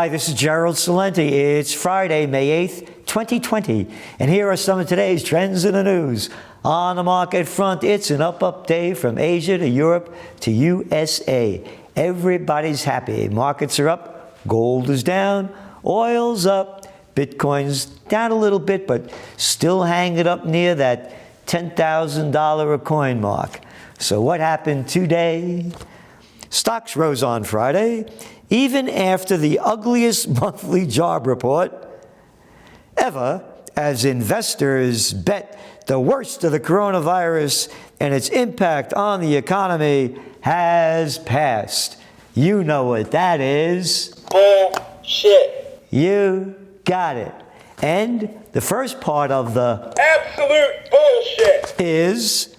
Hi, this is Gerald Salenti. It's Friday, May 8th, 2020, and here are some of today's trends in the news. On the market front, it's an up day from Asia to Europe to USA. Everybody's happy. Markets are up, gold is down, oil's up, Bitcoin's down a little bit, but still hanging up near that $10,000 a coin mark. So what happened today? Stocks rose on Friday, even after the ugliest monthly job report ever, as investors bet the worst of the coronavirus and its impact on the economy has passed. You know what that is. Bullshit. You got it. And the first part of the Absolute bullshit. is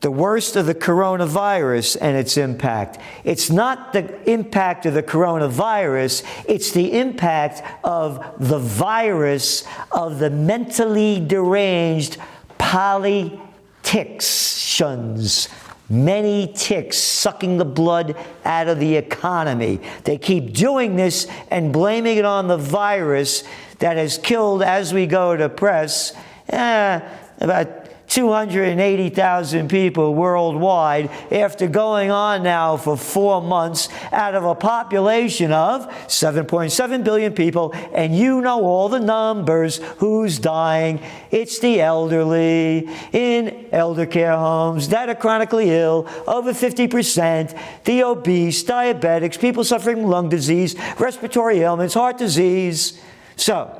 the worst of the coronavirus and its impact. It's not the impact of the coronavirus, it's the impact of the virus, of the mentally deranged politicians. Many ticks sucking the blood out of the economy. They keep doing this and blaming it on the virus that has killed, as we go to press, about 280,000 people worldwide after going on now for 4 months out of a population of 7.7 billion people. And you know all the numbers. Who's dying? It's the elderly in elder care homes that are chronically ill, over 50%, the obese, diabetics, people suffering from lung disease, respiratory ailments, heart disease. So,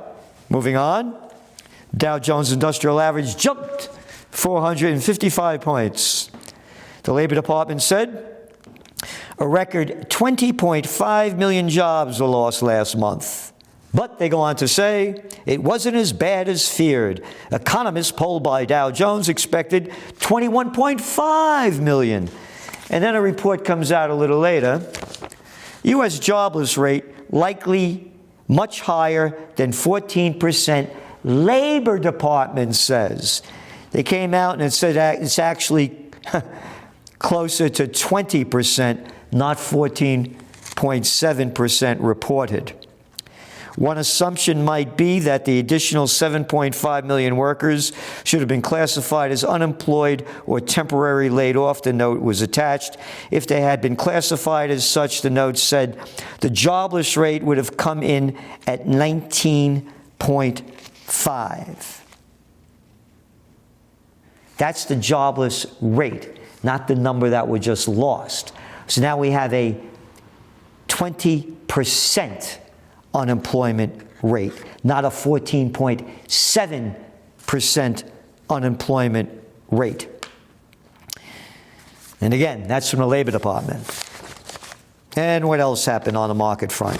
moving on, Dow Jones Industrial Average jumped 455 points. The Labor Department said a record 20.5 million jobs were lost last month. But they go on to say it wasn't as bad as feared. Economists polled by Dow Jones expected 21.5 million. And then a report comes out a little later. U.S. jobless rate likely much higher than 14%, Labor Department says. They came out and it said it's actually closer to 20%, not 14.7% reported. One assumption might be that the additional 7.5 million workers should have been classified as unemployed or temporarily laid off, the note was attached. If they had been classified as such, the note said the jobless rate would have come in at 19.5. That's the jobless rate, not the number that were just lost. So now we have a 20% unemployment rate, not a 14.7% unemployment rate. And again, that's from the Labor Department. And what else happened on the market front?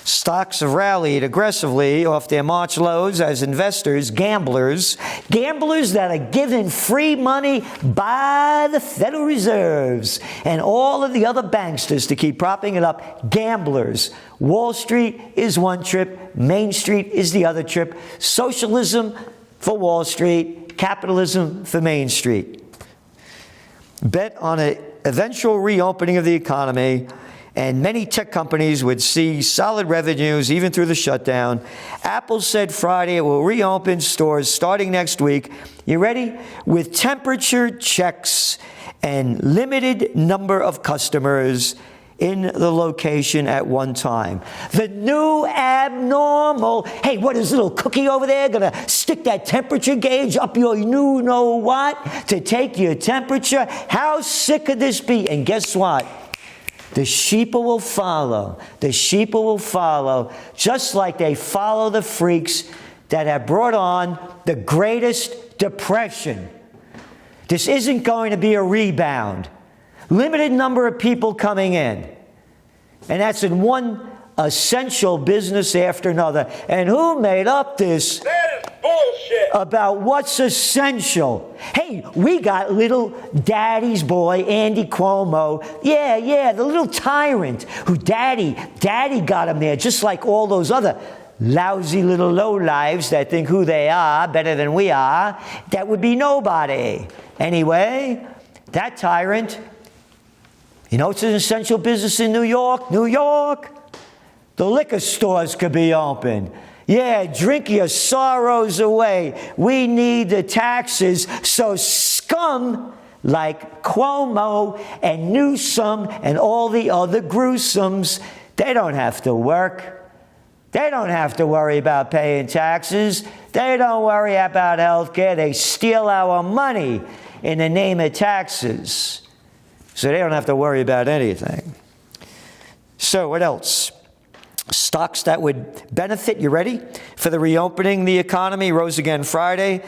Stocks have rallied aggressively off their March lows as investors, gamblers that are given free money by the Federal Reserves and all of the other banksters to keep propping it up, gamblers. Wall Street is one trip, Main Street is the other trip. Socialism for Wall Street, capitalism for Main Street. Bet on an eventual reopening of the economy, and many tech companies would see solid revenues even through the shutdown. Apple said Friday it will reopen stores starting next week. You ready? With temperature checks and limited number of customers in the location at one time. The new abnormal. Hey, what is little Cookie over there gonna stick that temperature gauge up your you know what to take your temperature? How sick could this be? And guess what? The sheep will follow. The sheep will follow, just like they follow the freaks that have brought on the greatest depression. This isn't going to be a rebound. Limited number of people coming in. And that's in one essential business after another. And who made up this? That is bullshit. About what's essential. Hey, we got little daddy's boy, Andy Cuomo. Yeah, the little tyrant who daddy got him there, just like all those other lousy little lowlives that think who they are better than we are. That would be nobody. Anyway, that tyrant You know, it's an essential business in New York. New York. The liquor stores could be open. Yeah, drink your sorrows away. We need the taxes so scum like Cuomo and Newsom and all the other gruesomes, they don't have to work. They don't have to worry about paying taxes. They don't worry about health care. They steal our money in the name of taxes. So they don't have to worry about anything. So what else? Stocks that would benefit, you ready? For the reopening, the economy rose again Friday.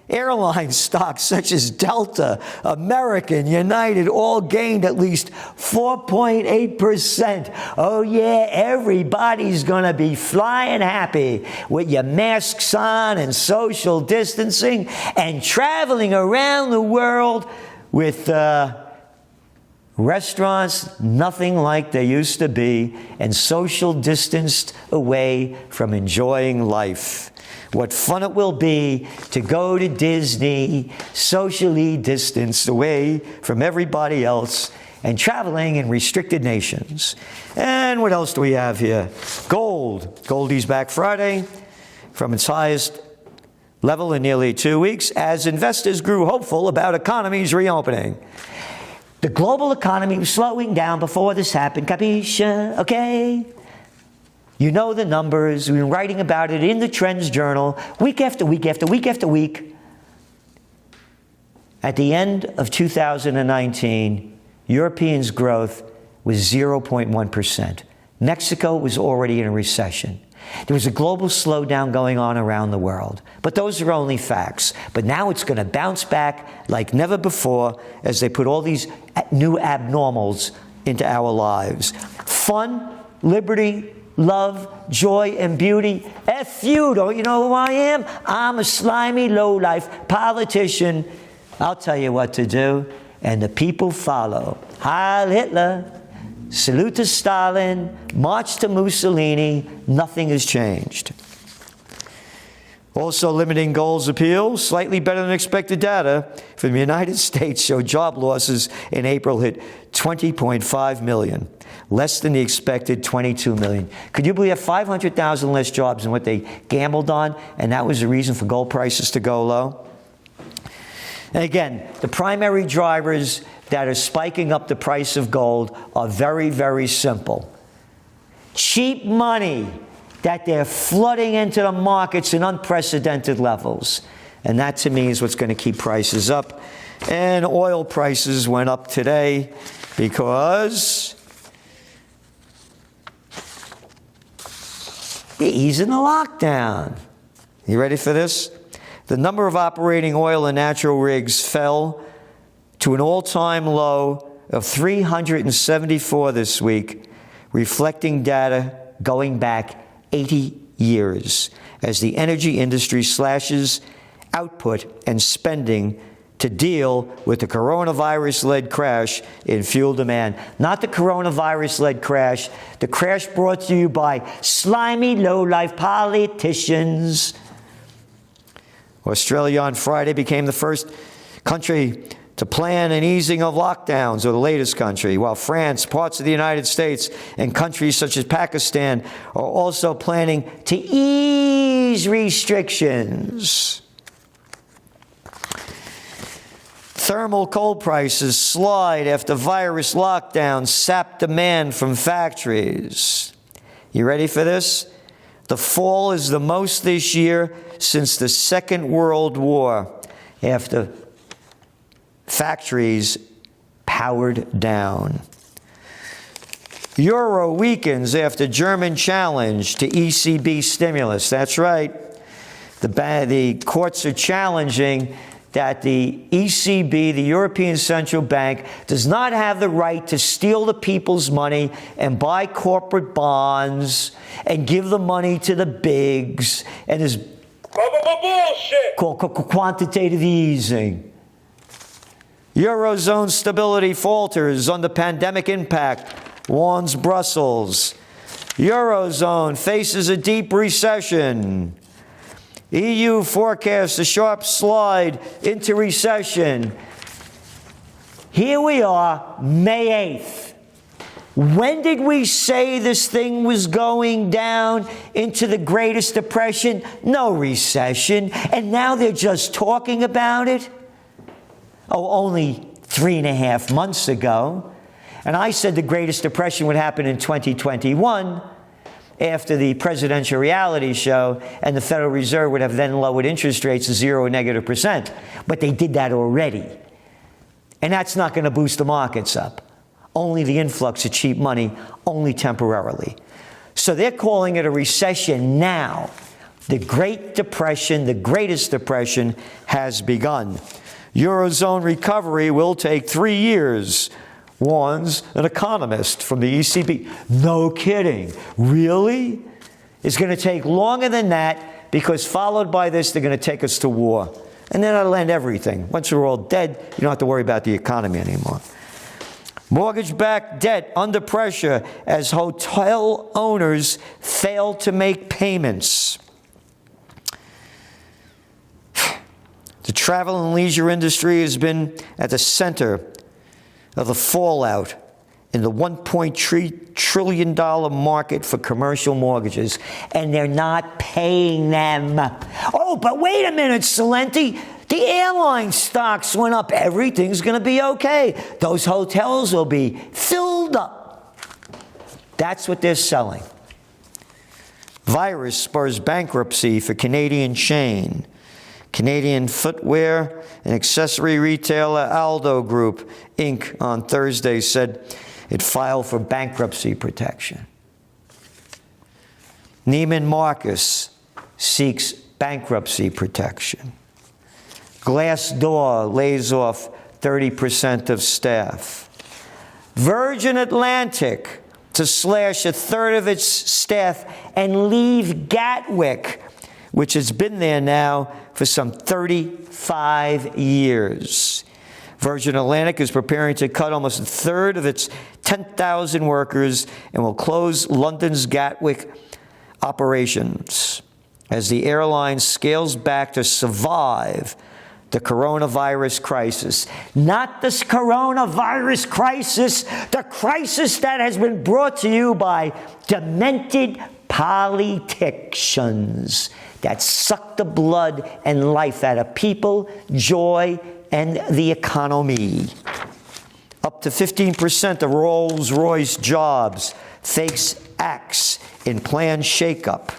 Airline stocks such as Delta, American, United all gained at least 4.8%. Oh yeah, everybody's going to be flying happy with your masks on and social distancing and traveling around the world with restaurants nothing like they used to be and social distanced away from enjoying life. What fun it will be to go to Disney, socially distanced away from everybody else and traveling in restricted nations. And what else do we have here? Gold. Goldie's back Friday from its highest level in nearly 2 weeks as investors grew hopeful about economies reopening. The global economy was slowing down before this happened. Capisce? Okay? You know the numbers. We've been writing about it in the Trends Journal week after week after week after week. At the end of 2019, Europeans' growth was 0.1%. Mexico was already in a recession. There was a global slowdown going on around the world. But those are only facts. But now it's going to bounce back like never before as they put all these new abnormals into our lives. Fun, liberty, love, joy, and beauty. F you, don't you know who I am? I'm a slimy, low-life politician. I'll tell you what to do, and the people follow. Heil Hitler, salute to Stalin, march to Mussolini. Nothing has changed. Also limiting goals appeal, slightly better than expected data from the United States showed job losses in April hit 20.5 million, less than the expected 22 million. Could you believe 500,000 less jobs than what they gambled on, and that was the reason for gold prices to go low? And again, the primary drivers that are spiking up the price of gold are very, very simple. Cheap money that they're flooding into the markets in unprecedented levels. And that, to me, is what's going to keep prices up. And oil prices went up today because they're easing the lockdown. You ready for this? The number of operating oil and natural rigs fell to an all-time low of 374 this week, reflecting data going back 80 years as the energy industry slashes output and spending to deal with the coronavirus-led crash in fuel demand. Not the coronavirus-led crash, the crash brought to you by slimy, low-life politicians. Australia on Friday became the first country to plan an easing of lockdowns, or the latest country, while France, parts of the United States, and countries such as Pakistan are also planning to ease restrictions. Thermal coal prices slide after virus lockdowns sap demand from factories. You ready for this? The fall is the most this year since the Second World War, after factories powered down. Euro weakens after German challenge to ECB stimulus. That's right. The courts are challenging that the ECB, the European Central Bank, does not have the right to steal the people's money and buy corporate bonds and give the money to the bigs. And there's bullshit. called quantitative easing. Eurozone stability falters under pandemic impact, warns Brussels. Eurozone faces a deep recession. EU forecasts a sharp slide into recession. Here we are, May 8th. When did we say this thing was going down into the greatest depression? No recession. And now they're just talking about it? Oh, only 3.5 months ago. And I said the greatest depression would happen in 2021 after the presidential reality show, and the Federal Reserve would have then lowered interest rates to 0 or -%. But they did that already. And that's not going to boost the markets up. Only the influx of cheap money, only temporarily. So they're calling it a recession now. The Great Depression, the greatest depression, has begun. Eurozone recovery will take 3 years, warns an economist from the ECB. No kidding. Really? It's going to take longer than that, because followed by this, they're going to take us to war. And then that'll end everything. Once we're all dead, you don't have to worry about the economy anymore. Mortgage-backed debt under pressure as hotel owners fail to make payments. The travel and leisure industry has been at the center of the fallout in the $1.3 trillion market for commercial mortgages, and they're not paying them. Oh, but wait a minute, Salenti. The airline stocks went up. Everything's going to be okay. Those hotels will be filled up. That's what they're selling. Virus spurs bankruptcy for Canadian chain. Canadian footwear and accessory retailer Aldo Group, Inc., on Thursday said it filed for bankruptcy protection. Neiman Marcus seeks bankruptcy protection. Glassdoor lays off 30% of staff. Virgin Atlantic to slash 1/3 of its staff and leave Gatwick, which has been there now for some 35 years. Virgin Atlantic is preparing to cut almost 1/3 of its 10,000 workers and will close London's Gatwick operations as the airline scales back to survive the coronavirus crisis. Not this coronavirus crisis, the crisis that has been brought to you by demented politicians that suck the blood and life out of people, joy, and the economy. Up to 15% of Rolls-Royce jobs face axe in planned shakeup.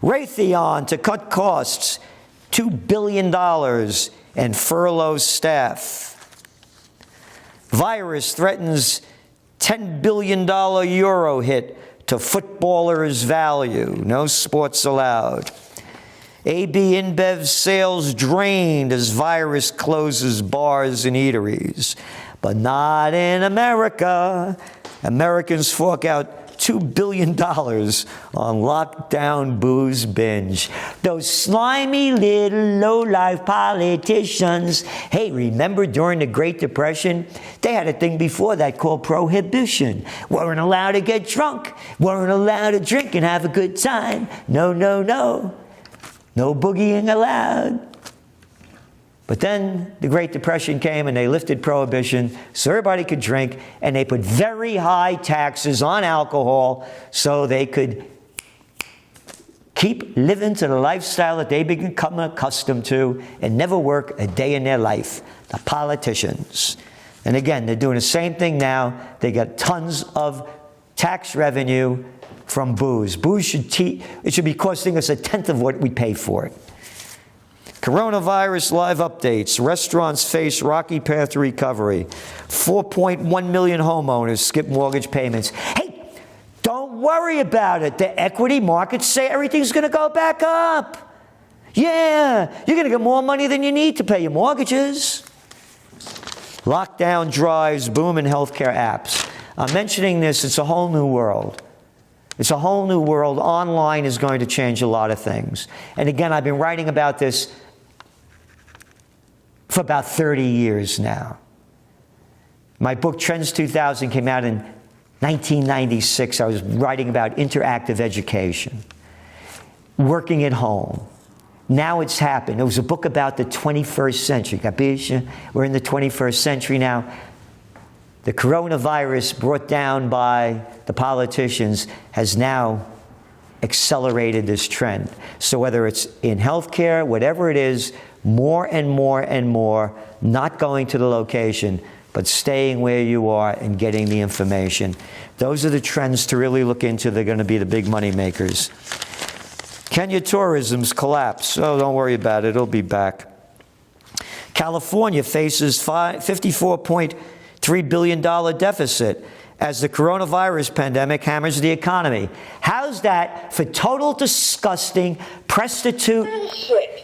Raytheon to cut costs, $2 billion, and furlough staff. Virus threatens $10 billion euro hit to footballers' value. No sports allowed. AB InBev sales drained as virus closes bars and eateries. But not in America. Americans fork out $2 billion on lockdown booze binge. Those slimy little low-life politicians. Hey, remember during the Great Depression? They had a thing before that called prohibition. Weren't allowed to get drunk. Weren't allowed to drink and have a good time. No, no, no. No boogieing allowed. But then the Great Depression came and they lifted prohibition so everybody could drink, and they put very high taxes on alcohol so they could keep living to the lifestyle that they become accustomed to and never work a day in their life. The politicians. And again, they're doing the same thing now. They got tons of tax revenue from booze. Booze should be costing us 1/10 of what we pay for it. Coronavirus live updates. Restaurants face rocky path to recovery. 4.1 million homeowners skip mortgage payments. Hey, don't worry about it. The equity markets say everything's going to go back up. Yeah, you're going to get more money than you need to pay your mortgages. Lockdown drives boom in healthcare apps. I'm mentioning this. It's a whole new world. It's a whole new world. Online is going to change a lot of things. And again, I've been writing about this for about 30 years now. My book, Trends 2000, came out in 1996. I was writing about interactive education, working at home. Now it's happened. It was a book about the 21st century. Capisce? We're in the 21st century now. the coronavirus brought down by the politicians has now accelerated this trend. So whether it's in healthcare, whatever it is, more and more and more, not going to the location, but staying where you are and getting the information. Those are the trends to really look into. They're going to be the big money makers. Kenya tourism's collapse. Oh, don't worry about it. It'll be back. California faces $54.3 billion deficit as the coronavirus pandemic hammers the economy. How's that for total disgusting, prostitute?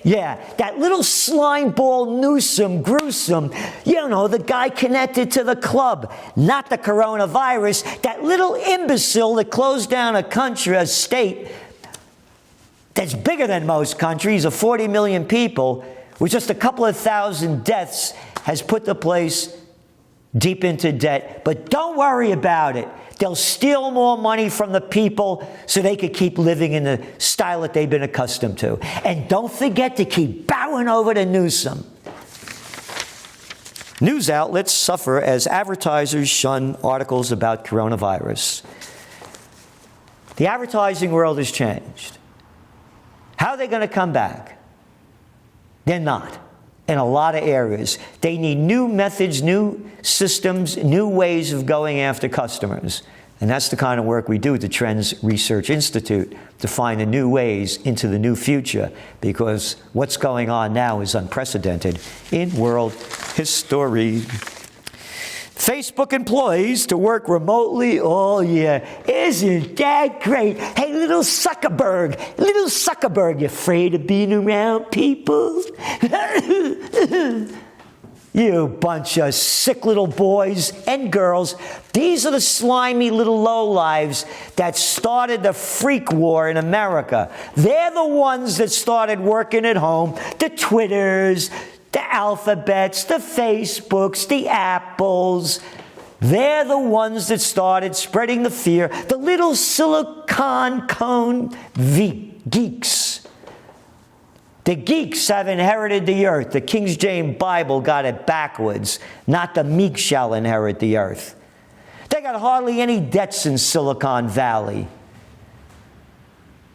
Yeah, that little slime ball Newsom, gruesome, the guy connected to the club, not the coronavirus, that little imbecile that closed down a country, a state that's bigger than most countries of 40 million people, with just a couple of thousand deaths, has put the place deep into debt. But don't worry about it. They'll steal more money from the people so they could keep living in the style that they've been accustomed to. And don't forget to keep bowing over to Newsom. News outlets suffer as advertisers shun articles about coronavirus. The advertising world has changed. How are they going to come back? They're not. In a lot of areas. They need new methods, new systems, new ways of going after customers. And that's the kind of work we do at the Trends Research Institute, to find the new ways into the new future, because what's going on now is unprecedented in world history. Facebook employees to work remotely. Oh, yeah. Isn't that great? Hey, little Zuckerberg, you afraid of being around people? You bunch of sick little boys and girls. These are the slimy little lowlives that started the freak war in America. They're the ones that started working at home. The Twitters, the Alphabets, the Facebooks, the Apples. They're the ones that started spreading the fear. The little silicon cone geeks. The geeks have inherited the earth. The King James Bible got it backwards. Not the meek shall inherit the earth. They got hardly any debts in Silicon Valley.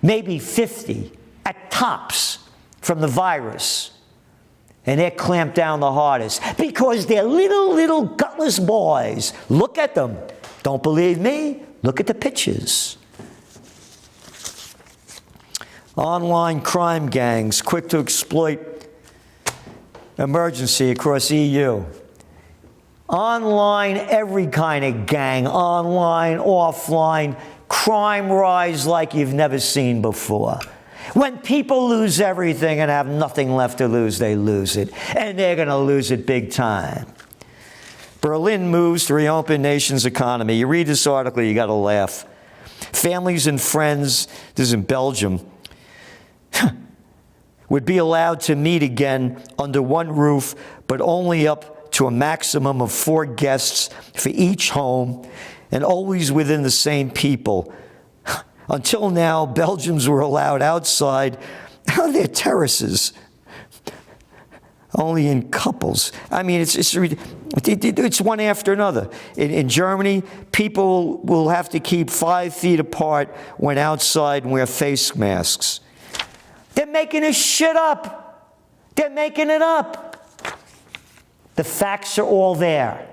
Maybe 50 at tops from the virus. And they're clamped down the hardest because they're little gutless boys. Look at them. Don't believe me? Look at the pictures. Online crime gangs quick to exploit emergency across EU. Online, every kind of gang, online, offline, crime rise like you've never seen before. When people lose everything and have nothing left to lose, they lose it. And they're going to lose it big time. Berlin moves to reopen nation's economy. You read this article, you got to laugh. Families and friends, this is in Belgium, would be allowed to meet again under one roof, but only up to a maximum of 4 guests for each home, and always within the same people. Until now, Belgians were allowed outside on their terraces, only in couples. I mean, it's one after another. In Germany, people will have to keep 5 feet apart when outside and wear face masks. They're making this shit up. They're making it up. The facts are all there.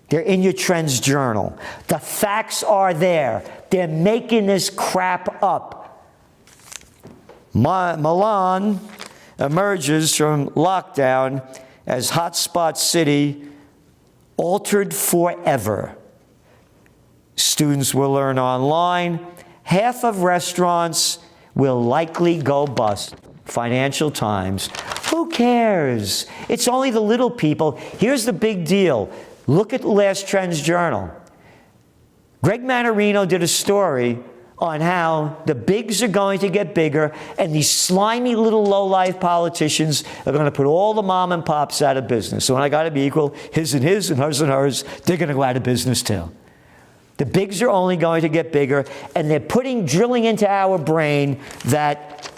They're in your Trends Journal. The facts are there. They're making this crap up. Milan emerges from lockdown as hotspot city altered forever. Students will learn online. Half of restaurants will likely go bust. Financial Times. Who cares? It's only the little people. Here's the big deal. Look at the last Trends Journal. Greg Manarino did a story on how the bigs are going to get bigger and these slimy little low-life politicians are going to put all the mom and pops out of business. So when I got to be equal, his and his and hers, they're going to go out of business too. The bigs are only going to get bigger, and they're drilling into our brain that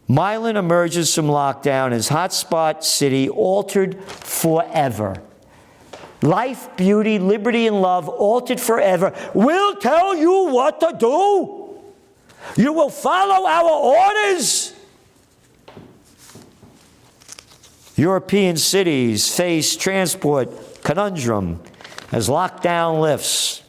Milan emerges from lockdown as hotspot city altered forever. life, beauty, liberty, and love, altered forever, will tell you what to do. You will follow our orders. European cities face transport conundrum as lockdown lifts.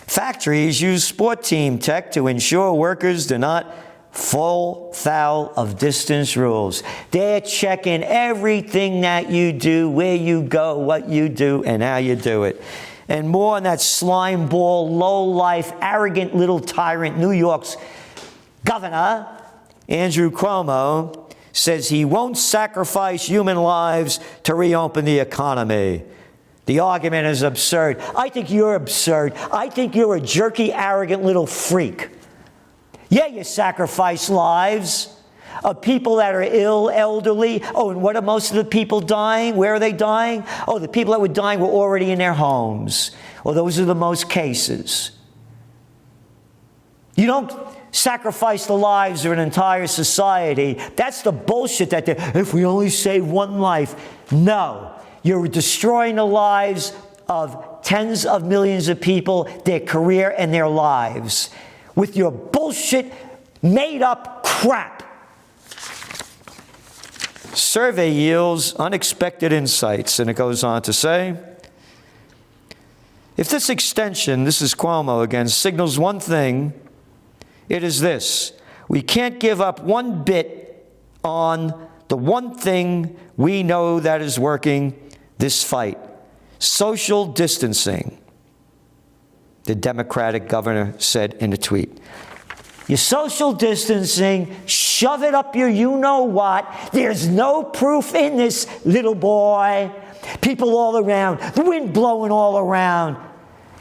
Factories use sport team tech to ensure workers do not fall foul of distance rules. They're checking everything that you do, where you go, what you do, and how you do it. And more on that slime ball, low-life, arrogant little tyrant, New York's governor, Andrew Cuomo, says he won't sacrifice human lives to reopen the economy. The argument is absurd. I think you're absurd. I think you're a jerky, arrogant little freak. Yeah, you sacrifice lives of people that are ill, elderly. Oh, and what are most of the people dying? Where are they dying? Oh, the people that were dying were already in their homes. Well, those are the most cases. You don't sacrifice the lives of an entire society. That's the bullshit that if we only save one life. No. You're destroying the lives of tens of millions of people, their career and their lives, with your bullshit, made-up crap. Survey yields unexpected insights, and it goes on to say, if this extension, this is Cuomo again, signals one thing, it is this: we can't give up one bit on the one thing we know that is working this fight: social distancing, the Democratic governor said in a tweet. Your social distancing, shove it up your you-know-what. There's no proof in this, little boy. People all around, the wind blowing all around,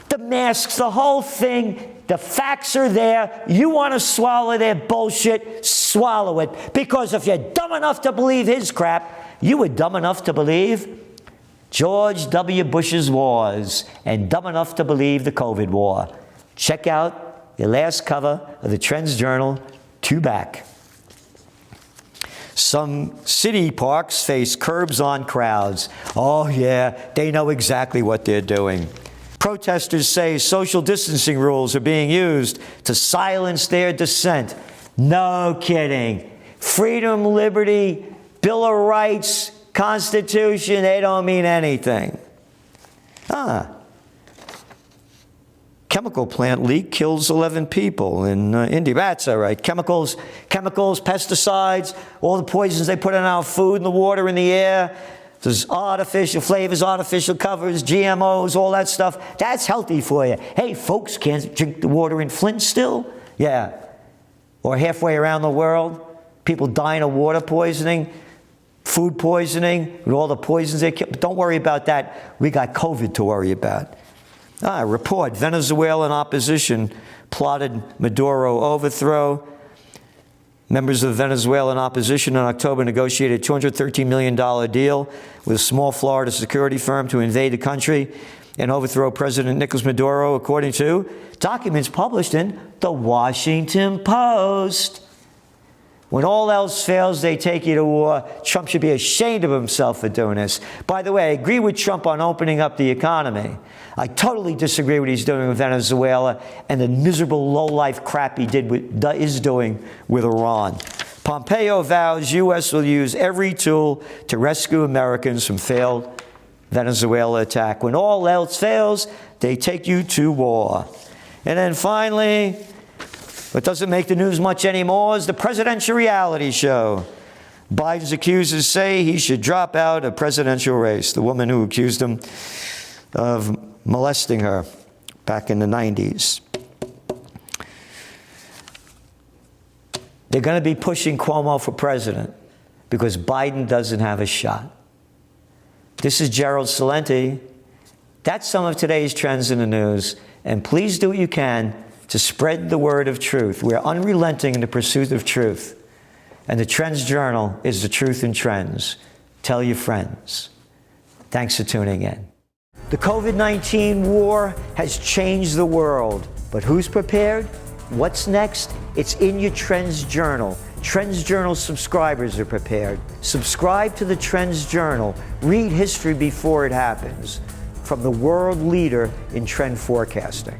the masks, the whole thing. The facts are there. You want to swallow their bullshit, swallow it. Because if you're dumb enough to believe his crap, you were dumb enough to believe George W. Bush's wars and dumb enough to believe the COVID war. Check out your last cover of the Trends Journal, 2 back. Some city parks face curbs on crowds. Oh yeah, they know exactly what they're doing. Protesters say social distancing rules are being used to silence their dissent. No kidding. Freedom, liberty, Bill of Rights, Constitution, they don't mean anything. Chemical plant leak kills 11 people in India. That's all right. Chemicals, pesticides, all the poisons they put in our food, in the water, in the air. There's artificial flavors, artificial covers, GMOs, all that stuff. That's healthy for you. Hey, folks, can't drink the water in Flint still? Yeah. Or halfway around the world, people dying of water poisoning, food poisoning, with all the poisons they kill. But don't worry about that. We got COVID to worry about. Report, Venezuelan opposition plotted Maduro overthrow. Members of the Venezuelan opposition in October negotiated a $213 million deal with a small Florida security firm to invade the country and overthrow President Nicolas Maduro, according to documents published in the Washington Post. When all else fails, they take you to war. Trump should be ashamed of himself for doing this. By the way, I agree with Trump on opening up the economy. I totally disagree with what he's doing with Venezuela and the miserable low-life crap he is doing with Iran. Pompeo vows U.S. will use every tool to rescue Americans from failed Venezuela attack. When all else fails, they take you to war. And then finally, what doesn't make the news much anymore is the presidential reality show. Biden's accusers say he should drop out of presidential race. The woman who accused him of molesting her back in the 90s. They're going to be pushing Cuomo for president because Biden doesn't have a shot. This is Gerald Celente. That's some of today's trends in the news. And please do what you can to spread the word of truth. We're unrelenting in the pursuit of truth. And the Trends Journal is the truth in trends. Tell your friends. Thanks for tuning in. The COVID-19 war has changed the world, but who's prepared? What's next? It's in your Trends Journal. Trends Journal subscribers are prepared. Subscribe to the Trends Journal. Read history before it happens. From the world leader in trend forecasting.